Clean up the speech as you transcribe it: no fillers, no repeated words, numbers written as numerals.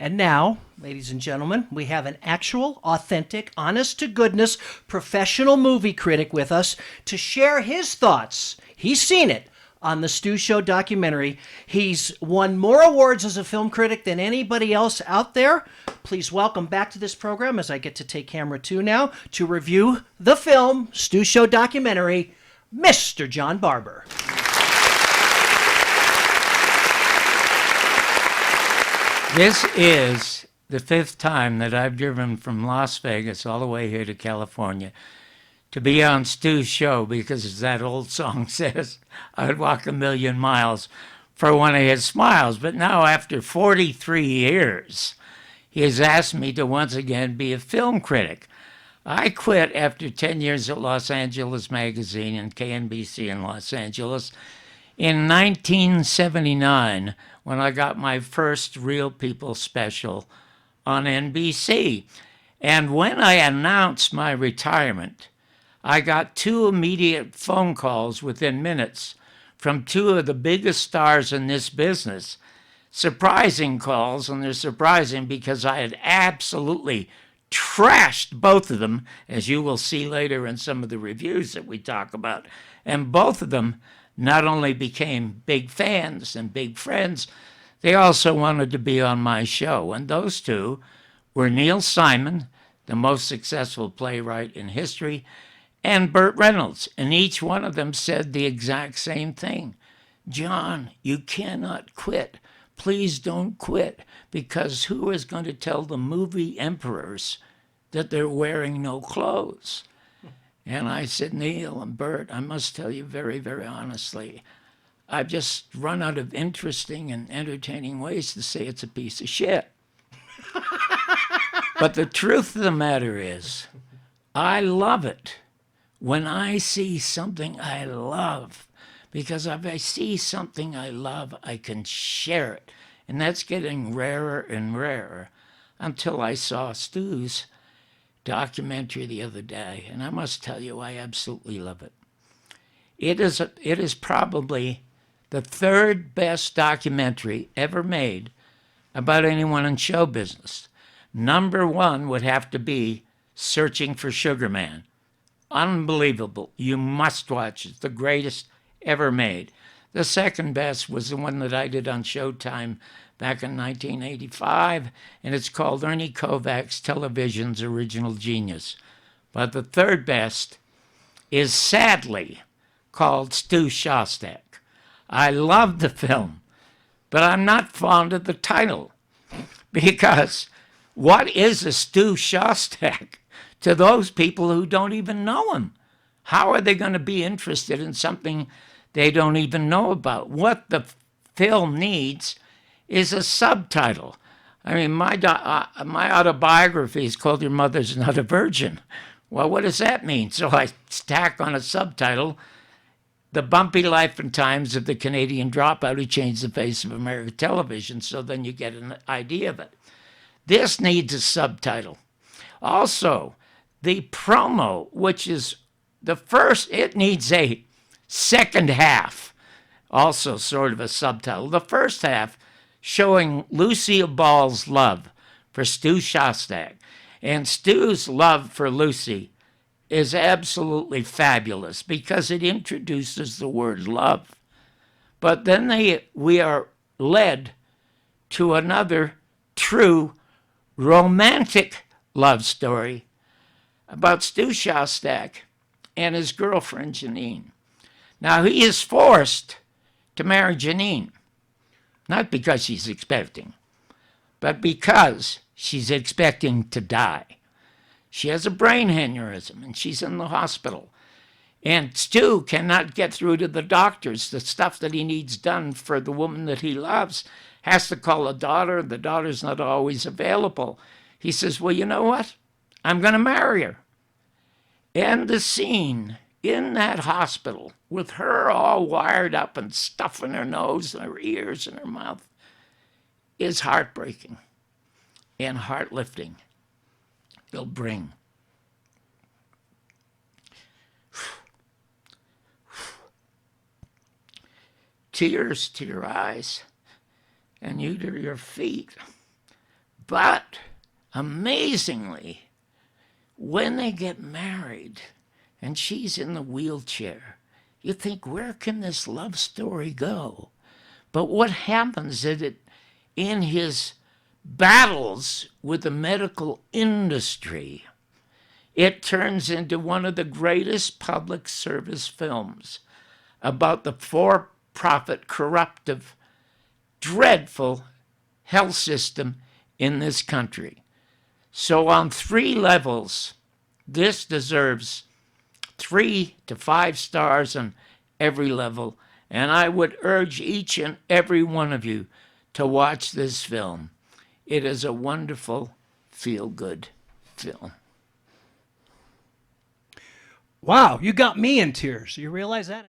And now, ladies and gentlemen, we have an actual, authentic, honest to goodness professional movie critic with us to share his thoughts. He's seen it on the Stu Show documentary. He's won more awards as a film critic than anybody else out there. Please welcome back to this program, as I get to take camera 2 now, to review the film, Stu Show documentary, Mr. John Barbour. This is the 5th time that I've driven from Las Vegas all the way here to California to be on Stu's show, because as that old song says, I'd walk a million miles for one of his smiles. But now, after 43 years, he has asked me to once again be a film critic. I quit after 10 years at Los Angeles Magazine and KNBC in Los Angeles in 1979, when I got my first Real People special on NBC. And when I announced my retirement, I got 2 immediate phone calls within minutes from 2 of the biggest stars in this business. Surprising calls, and they're surprising because I had absolutely trashed both of them, as you will see later in some of the reviews that we talk about. And both of them not only became big fans and big friends, they also wanted to be on my show. And those 2 were Neil Simon, the most successful playwright in history, and Burt Reynolds. And each one of them said the exact same thing. John, you cannot quit. Please don't quit, because who is going to tell the movie emperors that they're wearing no clothes? And I said, Neil and Bert, I must tell you very, very honestly, I've just run out of interesting and entertaining ways to say it's a piece of shit. But the truth of the matter is, I love it when I see something I love, because if I see something I love, I can share it. And that's getting rarer and rarer, until I saw Stu's documentary the other day, and I must tell you, I absolutely love it. It is probably the 3rd best documentary ever made about anyone in show business. Number 1 would have to be Searching for Sugar Man. Unbelievable. You must watch it. The greatest ever made. The 2nd best was the one that I did on Showtime back in 1985, and it's called Ernie Kovac's Television's Original Genius. But the 3rd best is sadly called Stu Shostak. I love the film, but I'm not fond of the title, because what is a Stu Shostak to those people who don't even know him? How are they going to be interested in something they don't even know about? What the film needs is a subtitle. I mean, my autobiography is called Your Mother's Not a Virgin. Well, what does that mean? So I tack on a subtitle, The Bumpy Life and Times of the Canadian Dropout Who Changed the Face of American Television, so then you get an idea of it. This needs a subtitle. Also, the promo, which is the first, it needs a second half, also sort of a subtitle. The first half showing Lucille Ball's love for Stu Shostak. And Stu's love for Lucy is absolutely fabulous, because it introduces the word love. But then we are led to another true romantic love story about Stu Shostak and his girlfriend Janine. Now, he is forced to marry Janine, not because she's expecting, but because she's expecting to die. She has a brain aneurysm, and she's in the hospital. And Stu cannot get through to the doctors. The stuff that he needs done for the woman that he loves has to call a daughter. The daughter's not always available. He says, well, you know what? I'm going to marry her. And the scene in that hospital with her all wired up and stuff in her nose and her ears and her mouth is heartbreaking and heart-lifting. It'll bring tears to your eyes and you to your feet, But amazingly, when they get married and she's in the wheelchair, you think, where can this love story go? But what happens is that in his battles with the medical industry, it turns into one of the greatest public service films about the for-profit, corruptive, dreadful health system in this country. So on 3 levels, this deserves 3 to 5 stars on every level. And I would urge each and every one of you to watch this film. It is a wonderful, feel-good film. Wow, you got me in tears. You realize that?